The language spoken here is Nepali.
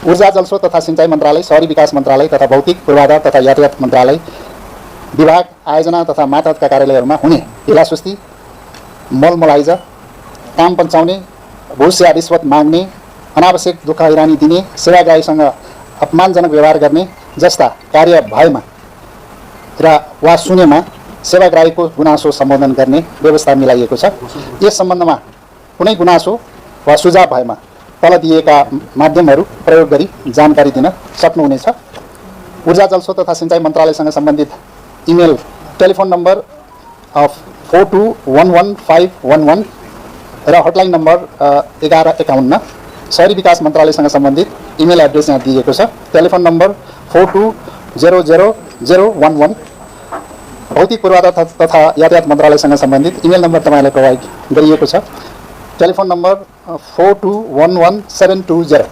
ऊर्जा जलस्रोत तथा सिंचाई मन्त्रालय, शहरी विकास मन्त्रालय तथा भौतिक पूर्वाधार तथा यातायात मन्त्रालय विभाग, आयोजना तथा मातहतका कार्यालयहरूमा हुने ढिलासुस्ती, मलमलाइजा, काम पन्चाउने, घुस या रिश्वत माग्ने, अनावश्यक दुःख हैरानी दिने, सेवाग्राहीसँग अपमानजनक व्यवहार गर्ने जस्ता कार्य भएमा र वा सुनेमा सेवाग्राहीको गुनासो सम्बोधन गर्ने व्यवस्था मिलाइएको छ। यस सम्बन्धमा कुनै गुनासो वा सुझाव भएमा तल दिएका माध्यमहरू प्रयोग गरी जानकारी दिन सक्नुहुनेछ। ऊर्जा जलस्रोत तथा सिंचाई मन्त्रालयसँग सम्बन्धित इमेल टेलिफोन नम्बर 42111511 र हटलाइन नम्बर 1151। शहरी विकास मन्त्रालयसँग सम्बन्धित इमेल एड्रेस यहाँ दिएको छ, टेलिफोन नम्बर 42000011। भौतिक पूर्वाधार तथा यातायात मन्त्रालयसँग सम्बन्धित इमेल नम्बर तपाईँलाई प्रोभाइड गरिएको छ, टेलिफोन नम्बर 42111720।